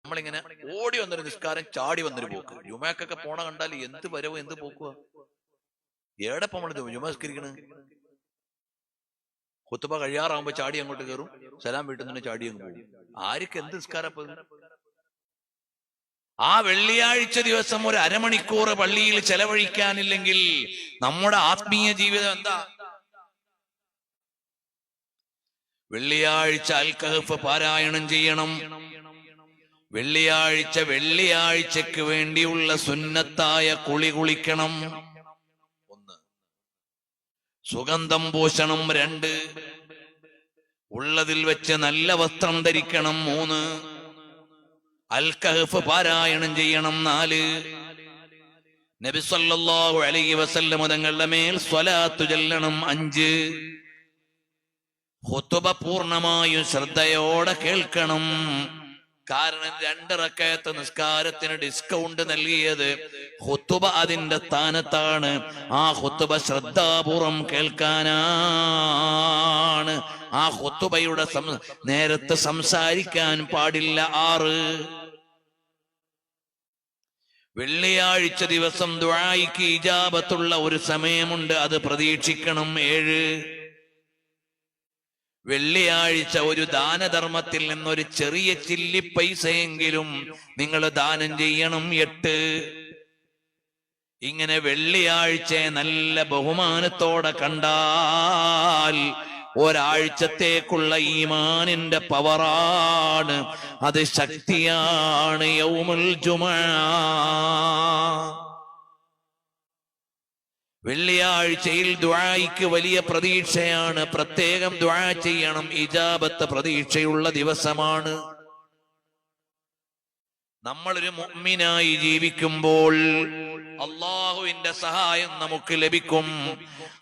നമ്മളിങ്ങനെ ഓടി വന്നൊരു നിസ്കാരം, ചാടി വന്നൊരു പോക്ക്. ജുമക്കൊക്കെ പോണ കണ്ടാൽ എന്ത് വരവ്, എന്ത് പോക്കുക. ഏടപ്പം നമ്മൾ ജുമ നിസ്കരിക്കണ്? ഖുതുബ കഴിയാറാവുമ്പോ ചാടി അങ്ങോട്ട് കയറും, സലാം വീട്ടിൽ നിന്ന് ചാടി അങ്ങ് പോകും. ആർക്ക് എന്ത് നിസ്കാരപ്പ? ആ വെള്ളിയാഴ്ച ദിവസം ഒരു അരമണിക്കൂർ പള്ളിയിൽ ചെലവഴിക്കാനില്ലെങ്കിൽ നമ്മുടെ ആത്മീയ ജീവിതം എന്താ? വെള്ളിയാഴ്ച അൽ കഹ്ഫ് പാരായണം ചെയ്യണം. വെള്ളിയാഴ്ചക്ക് വേണ്ടിയുള്ള സുന്നത്തായ കുളി കുളിക്കണം. 1, സുഗന്ധം പൂശണം. 2, ഉള്ളതിൽ വെച്ച് നല്ല വസ്ത്രം ധരിക്കണം. 3, അൽ കഹ്ഫ് പാരായണം ചെയ്യണം. 4, നബി സല്ലല്ലാഹു അലൈഹി വസല്ലം തങ്ങളുടെ മേൽ സ്വലാത്ത് ചൊല്ലണം. 5, ഖുതുബ പൂർണ്ണമായും ശ്രദ്ധയോടെ കേൾക്കണം. കാരണം 2 റക്അത്ത് നിസ്കാരത്തിന് ഡിസ്കൗണ്ട് നൽകിയത് ഖുതുബ അതിന്റെ സ്ഥാനത്താണ്. ആ ഖുതുബ ശ്രദ്ധാപൂർവം കേൾക്കാനാണ്. ആ ഖുതുബയുടെ നേരത്തെ സംസാരിക്കാൻ പാടില്ല. 6, വെള്ളിയാഴ്ച ദിവസം ദുആയിക്ക് ഇജാബത്തുള്ള ഒരു സമയമുണ്ട്, അത് പ്രതീക്ഷിക്കണം. 7, വെള്ളിയാഴ്ച ഒരു ദാനധർമ്മത്തിൽ നിന്നൊരു ചെറിയ ചില്ലി പൈസയെങ്കിലും നിങ്ങൾ ദാനം ചെയ്യണം. 8, ഇങ്ങനെ വെള്ളിയാഴ്ച നല്ല ബഹുമാനത്തോടെ കണ്ടാൽ ഒരാഴ്ചത്തേക്കുള്ള ഈമാനിന്റെ പവറാണ്, അത് ശക്തിയാണ്. യൗമുൽ ജുമുഅ, വെള്ളിയാഴ്ചയിൽ ദുആയിക്ക് വലിയ പ്രതീക്ഷയാണ്. പ്രത്യേകം ദുആ ചെയ്യണം. ഇജാബത്ത് പ്രതീക്ഷയുള്ള ദിവസമാണ്. നമ്മളൊരു മുഅ്മിനായി ജീവിക്കുമ്പോൾ അള്ളാഹുവിന്റെ സഹായം നമുക്ക് ലഭിക്കും.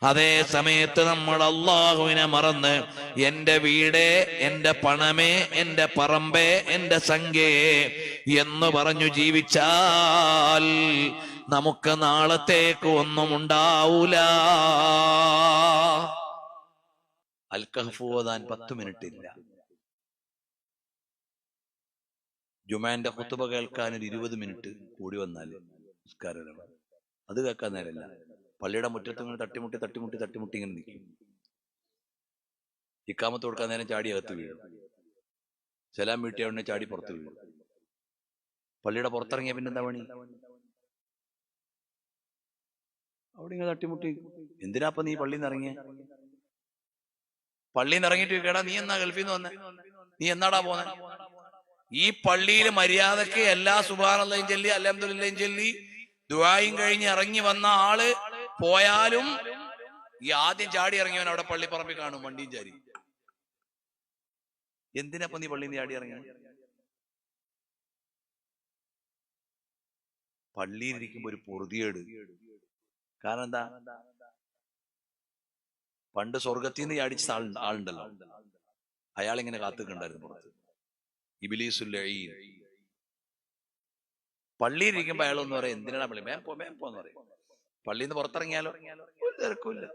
അതേ സമയത്ത് നമ്മൾ അള്ളാഹുവിനെ മറന്ന് എന്റെ വീടേ, എന്റെ പണമേ, എന്റെ പറമ്പേ, എന്റെ സംഖ്യയെ എന്ന് പറഞ്ഞു ജീവിച്ചാൽ നമുക്ക് നാളത്തേക്ക് ഒന്നും ഉണ്ടാവൂല. അൽ കഹ്ഫ് ഓതാൻ 10 മിനിറ്റ് ഇല്ല. ജുമാന്റെ ഖുതുബ കേൾക്കാൻ ഒരു 20 മിനിറ്റ് കൂടി വന്നാൽ നിസ്കാരം, അത് കേൾക്കാൻ നേരമില്ല. പള്ളിയുടെ മുറ്റത്ത് ഇങ്ങനെ തട്ടിമുട്ടി ഇങ്ങനെ നിൽക്കും. ഇക്കാമത്ത് കൊടുക്കാൻ നേരം ചാടി അകത്ത് വീഴും. സലാം വീട്ടിയ ഉടനെ ചാടി പുറത്ത് വീഴും. പള്ളിയുടെ പുറത്തിറങ്ങിയ പിന്നെ എന്താ പണി? അവിടെ ഇങ്ങനെ തട്ടിമുട്ടി. എന്തിനാപ്പ നീ പള്ളിയിൽ നിന്ന് ഇറങ്ങിയ? പള്ളിയിൽ നിന്ന് ഇറങ്ങിയിട്ട് കേടാ, നീ എന്നാ ഗൾഫിൽ നിന്ന് വന്നേ? നീ എന്നാടാ പോന്നെ? ഈ പള്ളിയിൽ മര്യാദക്ക് എല്ലാ സുബ്ഹാനല്ലാഹും ചൊല്ലി അൽഹംദുലില്ലാഹും ചൊല്ലി ദുആയും കഴിഞ്ഞ് ഇറങ്ങി വന്ന ആള് പോയാലും ഈ ആദ്യം ചാടി ഇറങ്ങിയവൻ അവിടെ പള്ളിപ്പറമ്പിൽ കാണും വണ്ടിയും ചാരി. എന്തിനപ്പൊ നീ പള്ളിയിൽ നിന്ന് ചാടി ഇറങ്ങിയ? പള്ളിയിലിരിക്കുമ്പോ ഒരു പൊറുതിയേട്. കാരണം എന്താ? പണ്ട് സ്വർഗത്തിൽ നിന്ന് ചാടിച്ച ആളുണ്ടല്ലോ, അയാളിങ്ങനെ കാത്തുക്കുണ്ടായിരുന്നു പുറത്ത്. ഇബ്ലീസുൽ ലഈൻ. പള്ളിയിലിരിക്കുമ്പോ അയാളൊന്നും പറയാം, എന്തിനാണ് പള്ളി, പോന്ന് പറയും. പള്ളിയിൽ നിന്ന് പുറത്തിറങ്ങിയാലോ ഒരു തിരക്കുമില്ല.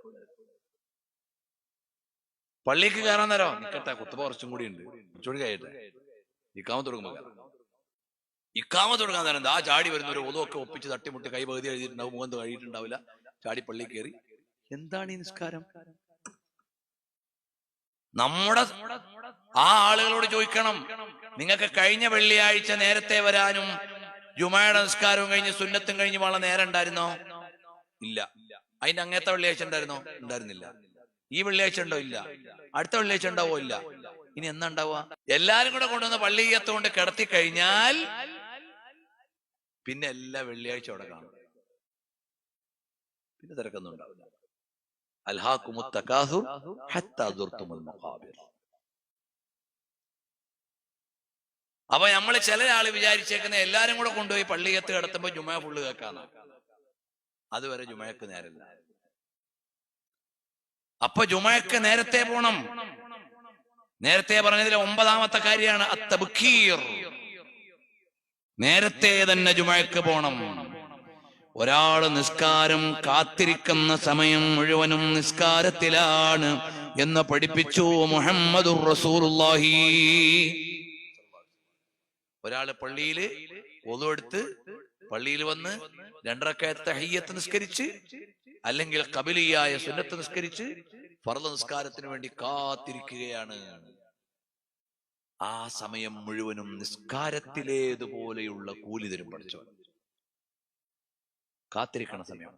പള്ളിക്ക് കയറാൻ നേരം നിക്കട്ടെ, ഖുതുബ കുറച്ചും കൂടി ഉണ്ട്, കുറച്ചുകൂടി കഴിയട്ടെ, ഇഖാമത്ത് തുടങ്ങുമ്പോ കയറാം. ഇഖാമത്ത് തുടങ്ങാൻ നേരം ആ ചാടി വരുന്ന ഒരു ഒതുവൊക്കെ ഒപ്പിച്ച് തട്ടിമുട്ടി കൈ പകുതി എഴുതിയിട്ടുണ്ടാവും, മുഖത്ത് കഴിയിട്ടുണ്ടാവില്ല, ചാടി പള്ളി കയറി. എന്താണ് ഈ നിസ്കാരം? നമ്മുടെ ആ ആളുകളോട് ചോദിക്കണം, നിങ്ങൾക്ക് കഴിഞ്ഞ വെള്ളിയാഴ്ച നേരത്തെ വരാനും ജുമായുടെ നിസ്കാരവും കഴിഞ്ഞ് സുന്നത്തും കഴിഞ്ഞ് വളരെ നേരം ഉണ്ടായിരുന്നോ? ഇല്ല. അതിന്റെ അങ്ങനത്തെ വെള്ളിയാഴ്ച ഉണ്ടായിരുന്നോ? ഉണ്ടായിരുന്നില്ല. ഈ വെള്ളിയാഴ്ച ഉണ്ടോ? ഇല്ല. അടുത്ത വെള്ളിയാഴ്ച ഉണ്ടാവോ? ഇല്ല. ഇനി എന്നാ ഉണ്ടാവുക? എല്ലാരും കൂടെ കൊണ്ടുവന്ന് പള്ളിയത്തുകൊണ്ട് കിടത്തി കഴിഞ്ഞാൽ പിന്നെ എല്ലാ വെള്ളിയാഴ്ച അവിടെ കാണും, പിന്നെ തിരക്കൊന്നും ഉണ്ടാവില്ല. അൽഹാകുമുത് തകാസുർ ഹത്താ സുർതുമുൽ മഖാബിർ. അപ്പൊ നമ്മള് ചില ആള് വിചാരിച്ചേക്കുന്ന എല്ലാരും കൂടെ കൊണ്ടുപോയി പള്ളിയത്ത് കിടത്തുമ്പോ ജുമ ഫുള്ള് കേൾക്കാന്ന്. അതുവരെ ജുമയ്ക്ക് നേരമില്ല. അപ്പൊ ജുമയ്ക്ക് നേരത്തെ പോണം. നേരത്തെ പറഞ്ഞതിൽ 9ാമത്തെ കാര്യമാണ് അത്തബ്ഖീർ. നേരത്തെ തന്നെ ജുമയ്ക്ക് പോണം. ഒരാള് നിസ്കാരം കാത്തിരിക്കുന്ന സമയം മുഴുവനും നിസ്കാരത്തിലാണ് എന്ന് പഠിപ്പിച്ചു മുഹമ്മദുർ റസൂലുള്ളാഹി. ഒരാള് പള്ളിയില് ഒളു എടുത്ത് പള്ളിയിൽ വന്ന് 2 റക്അത്ത് തഹിയ്യത്ത് നിസ്കരിച്ച്, അല്ലെങ്കിൽ ഖബലിയായ സുന്നത്ത് നിസ്കരിച്ച് ഫർള് നിസ്കാരത്തിന് വേണ്ടി കാത്തിരിക്കുകയാണ്. ആ സമയം മുഴുവനും നിസ്കാരത്തിലേതുപോലെയുള്ള കൂലി തരും പഠിച്ചോ. കാത്തിരിക്കണ സമയം.